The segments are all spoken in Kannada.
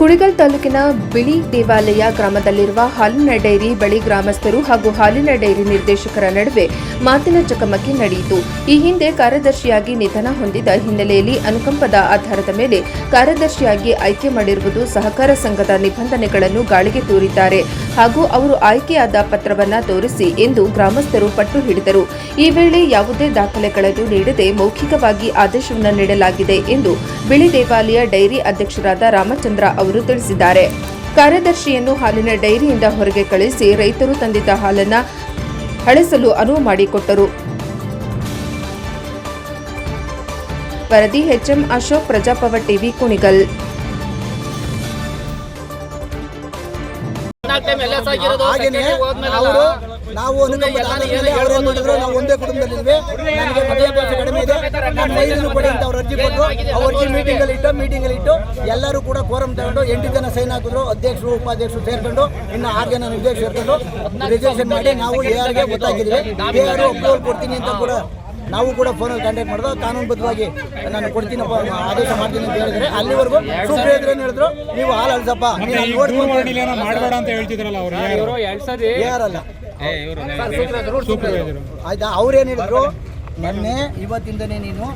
ಕುಣಿಗಲ್ ತಾಲೂಕಿನ ಬಿಳಿ ದೇವಾಲಯ ಗ್ರಾಮದಲ್ಲಿರುವ ಹಾಲಿನ ಡೈರಿ ಬಳಿ ಗ್ರಾಮಸ್ಥರು ಹಾಗೂ ಹಾಲಿನ ಡೈರಿ ನಿರ್ದೇಶಕರ ನಡುವೆ ಮಾತಿನ ಚಕಮಕಿ ನಡೆಯಿತು. ಈ ಹಿಂದೆ ಕಾರ್ಯದರ್ಶಿಯಾಗಿ ನಿಧನ ಹೊಂದಿದ ಹಿನ್ನೆಲೆಯಲ್ಲಿ ಅನುಕಂಪದ ಆಧಾರದ ಮೇಲೆ ಕಾರ್ಯದರ್ಶಿಯಾಗಿ ಆಯ್ಕೆ ಮಾಡಿರುವುದು ಸಹಕಾರ ಸಂಘದ ನಿಬಂಧನೆಗಳನ್ನು ಗಾಳಿಗೆ ತೂರಿದ್ದಾರೆ ಹಾಗೂ ಅವರು ಆಯ್ಕೆಯಾದ ಪತ್ರವನ್ನು ತೋರಿಸಿ ಎಂದು ಗ್ರಾಮಸ್ಥರು ಪಟ್ಟು ಹಿಡಿದರು. ಈ ವೇಳೆ ಯಾವುದೇ ದಾಖಲೆಗಳನ್ನು ನೀಡದೆ ಮೌಖಿಕವಾಗಿ ಆದೇಶವನ್ನು ನೀಡಲಾಗಿದೆ ಎಂದು ಬಿಳಿ ದೇವಾಲಯ ಡೈರಿ ಅಧ್ಯಕ್ಷರಾದ ರಾಮಚಂದ್ರ ಅವರು ತಿಳಿಸಿದ್ದಾರೆ. ಕಾರ್ಯದರ್ಶಿಯನ್ನು ಹಾಲಿನ ಡೈರಿಯಿಂದ ಹೊರಗೆ ಕಳಿಸಿ ರೈತರು ತಂದಿದ್ದ ಹಾಲನ್ನು ಹಳಿಸಲು ಅನುವು ಮಾಡಿಕೊಟ್ಟರು. ವರದಿ ಎಚ್ಎಂ ಅಶೋಕ್, ಪ್ರಜಾಪವ ಟಿವಿ, ಕುಣಿಗಲ್. ನಾವು ನಾವು ಒಂದೇ ಕುಟುಂಬದಲ್ಲಿದ್ವಿ. ನನಗೆ ವಿದ್ಯಾಭ್ಯಾಸ ಕಡಿಮೆ ಇದೆ, ನಾನು ಮೈಲಿನ ಕೊಡಿ ಅಂತ ಅವ್ರು ಅರ್ಜಿ ಕೊಟ್ಟರು. ಅವ್ರಿಗೆ ಮೀಟಿಂಗ್ ಅಲ್ಲಿ ಇಟ್ಟು ಎಲ್ಲರೂ ಕೂಡ ಕೋರಂ ತಗೊಂಡು 8 ಜನ ಸೈನ್ ಹಾಕಿದ್ರು. ಅಧ್ಯಕ್ಷರು ಉಪಾಧ್ಯಕ್ಷರು ಸೇರ್ಕೊಂಡು ಇನ್ನು 6 ಜನ ನಿರ್ದೇಶಕರು ಸೇರ್ಕೊಂಡು ರಿಜಿಸ್ಟ್ರೇಷನ್ ಮಾಡಿ ನಾವು ಎಆರ್ಗೆ ಗೊತ್ತಾಗಿದ್ವಿ. ಎಆರ್ ಅಪ್ರೂವಲ್ ಕೊಡ್ತೀನಿ ಅಂತ ಕೂಡ ನಾವು ಕೂಡ ಫೋನಲ್ಲಿ ಕಾಂಟ್ಯಾಕ್ಟ್ ಮಾಡಿದ್ರು. ಕಾನೂನುಬದ್ಧವಾಗಿ ನಾನು ಕೊಡ್ತೀನಪ್ಪ, ಆದೇಶ ಮಾಡ್ತೀನಿ ಅಂತ ಹೇಳಿದ್ರೆ ಅಲ್ಲಿವರೆಗೂ ಸುಪ್ರಿಯದ್ರು ಏನು ಹೇಳಿದ್ರು, ನೀವು ಹಾಲು ಅಲ್ಸಪ್ಪ ಮಾಡಬೇಡ ಅಂತ ಹೇಳ್ತಿದ್ರಲ್ಲ ಅವರು ಯಾರಲ್ಲ ಆಯ್ತಾ. ಅವ್ರೇನು ಹೇಳಿದ್ರು, ಮೊನ್ನೆ ಇವತ್ತಿಂದನೇ ನೀನು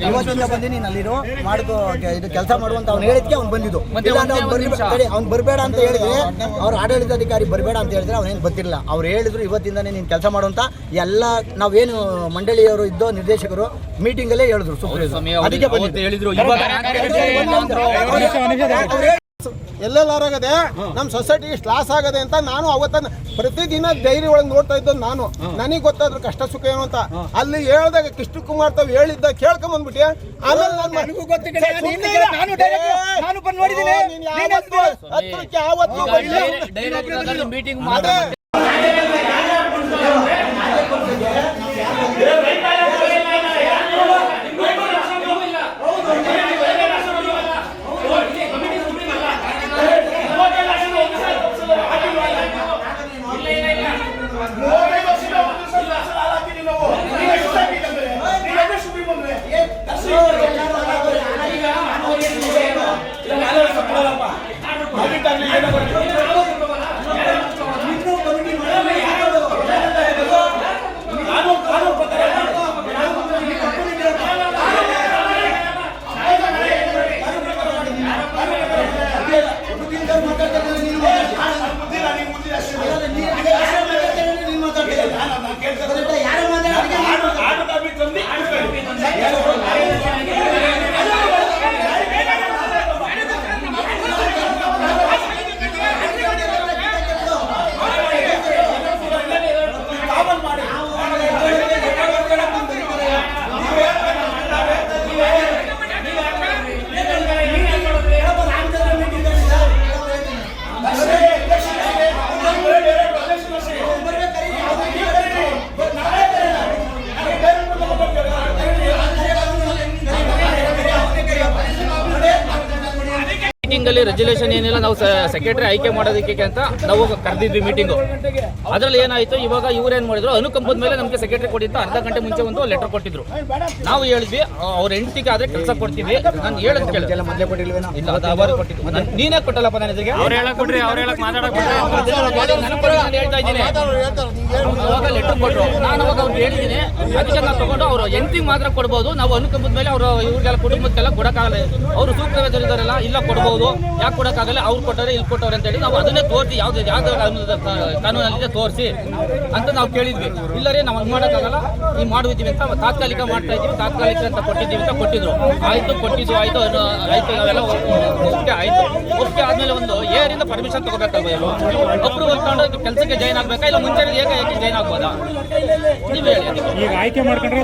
ಇವತ್ತಿಂದ ಬಂದು ನೀನು ಅಲ್ಲಿರೋ ಮಾಡ್ಕೋ ಇದು ಕೆಲಸ ಮಾಡುವಂತ ಅವ್ನು ಹೇಳಿದ್ಕೆ ಅವ್ನು ಬಂದಿದ್ದು. ಅವ್ನು ಬರಬೇಡ ಅಂತ ಹೇಳಿದ್ರೆ, ಅವ್ರ ಆಡಳಿತಾಧಿಕಾರಿ ಬರಬೇಡ ಅಂತ ಹೇಳಿದ್ರೆ ಅವನೇನು ಗೊತ್ತಿರಲಿಲ್ಲ. ಅವ್ರು ಹೇಳಿದ್ರು ಇವತ್ತಿಂದಾನೇ ನೀನು ಕೆಲಸ ಮಾಡುವಂತ ಎಲ್ಲ ನಾವೇನು ಮಂಡಳಿಯವರು ಇದ್ದೋ ನಿರ್ದೇಶಕರು ಮೀಟಿಂಗಲ್ಲೇ ಹೇಳಿದ್ರು. ಅದಕ್ಕೆ ಹೇಳಿದ್ರು ಎಲ್ಲೆಲ್ಲಾರಾಗದೆ ನಮ್ಮ ಸೊಸೈಟಿ ಲಾಸ್ ಆಗದೆ ಅಂತ ನಾನು ಅವತ್ತ ಪ್ರತಿದಿನ ಡೈರಿ ಒಳಗೆ ನೋಡ್ತಾ ಇದ್ದ. ನಾನು ನನಗೆ ಗೊತ್ತಾದ್ರು ಕಷ್ಟ ಸುಖ ಏನು ಅಂತ. ಅಲ್ಲಿ ಹೇಳ್ದಾಗ ಕೃಷ್ಣ ಕುಮಾರ್ ತಾವ್ ಹೇಳಿದ್ದ ಕೇಳ್ಕೊಂಡ್ ಬಂದ್ಬಿಟ್ಟೆ. ಆಮೇಲೆ ಮೀಟಿಂಗಲ್ಲಿ ರೆಜಲ್ಯೂಷನ್ ಏನಿಲ್ಲ, ನಾವು ಸೆಕ್ರೆಟರಿ ಆಯ್ಕೆ ಮಾಡೋದಕ್ಕೆ ಅಂತ ನಾವು ಕರೆದಿದ್ವಿ ಮೀಟಿಂಗು. ಅದರಲ್ಲಿ ಏನಾಯಿತು, ಇವಾಗ ಇವ್ರೇನು ಮಾಡಿದ್ರು, ಅನುಕಂಪದ ಮೇಲೆ ನಮಗೆ ಸೆಕ್ರೆಟರಿ ಕೊಟ್ಟಿದ್ದು ಅರ್ಧ ಗಂಟೆ ಮುಂಚೆ ಒಂದು ಲೆಟರ್ ಕೊಟ್ಟಿದ್ರು. ನಾವು ಹೇಳಿದ್ವಿ ಅವ್ರ ಹೆಂಡತಿಗೆ ಆದ್ರೆ ಕೆಲಸ ಕೊಡ್ತೀವಿ. ನಾನು ಹೇಳೋದು ಇಲ್ಲ, ಅದು ಅವರು ಕೊಟ್ಟಿದ್ದು. ನೀನೇ ಕೊಟ್ಟಲ್ಲಪ್ಪ ನನಗೆ. ಅವ್ರು ಹೇಳಕ್ ಕೊಟ್ರಿ, ಅವ್ರು ಹೇಳಕ್ ಮಾತಾಡಕ್ಕೆ ನಾನು ಹೇಳ್ತಾ ಇದ್ದೀನಿ. ಅವಾಗ ಲೆಟರ್ ಕೊಟ್ಟರು, ನಾನು ಅವಾಗ ಅವ್ರು ಹೇಳಿದ್ದೀನಿ. ಅದಕ್ಕೆ ನಾನು ತಗೊಂಡು ಅವರು ಹೆಂಡತಿಗೆ ಮಾತ್ರ ಕೊಡ್ಬೋದು, ನಾವು ಅನುಕಂಪದ ಮೇಲೆ ಅವರು ಇವ್ರಿಗೆಲ್ಲ ಕುಟುಂಬಕ್ಕೆಲ್ಲ ಕೊಡೋಕ್ಕಾಗಲ್ಲ. ಅವರು ಸೂಕ್ತವೇದರಿದ್ದಾರಲ್ಲ, ಇಲ್ಲ ಕೊಡ್ಬೋದು, ಯಾಕೆ ಕೊಡೋಕ್ಕಾಗಲ್ಲ, ಅವ್ರು ಕೊಟ್ಟರೆ ಇಲ್ಲಿ ಕೊಟ್ಟವ್ರೆ ಅಂತ ಹೇಳಿ ನಾವು ಅದನ್ನೇ ತೋರಿಸಿ ಯಾವ್ದು ಕಾನೂನಲ್ಲಿದೆ ತೋರಿಸಿ ಅಂತ ನಾವು ಕೇಳಿದ್ವಿ. ಇಲ್ಲರೇ ನಾವು ಹಂಗೆ ಮಾಡೋಕ್ಕಾಗಲ್ಲ, ನೀವು ಮಾಡಿದ್ವಿ ಅಂತ ತಾತ್ಕಾಲಿಕ ಮಾಡ್ತಾ ಇದ್ದೀವಿ, ತಾತ್ಕಾಲಿಕ ಅಂತ ಕೊಟ್ಟಿದ್ದೀವಿ ಅಂತ ಕೊಟ್ಟಿದ್ರು. ಆಯಿತು, ಕೊಟ್ಟಿದ್ದು ಆಯಿತು ಆಯಿತು, ಅವೆಲ್ಲ ಒಪ್ಪಿಗೆ ಆಯಿತು. ಒಪ್ಪಿಗೆ ಆದಮೇಲೆ ಒಂದು ಏರಿಂದ ಪರ್ಮಿಷನ್ ತಗೋಬೇಕಲ್ವ, ಇವರು ಅಪ್ರೂವಲ್ ತಗೊಂಡು ಕೆಲಸಕ್ಕೆ ಜಾಯ್ನ್ ಆಗಬೇಕಾ, ಇಲ್ಲ ಮುಂಚೆ ಏಕೆ ಜಾಯ್ನ್ ಆಗ್ಬೋದಾ ನೀವು ಹೇಳಿ. ಈಗ ಆಯ್ಕೆ ಮಾಡ್ಕೊಂಡ್ರೆ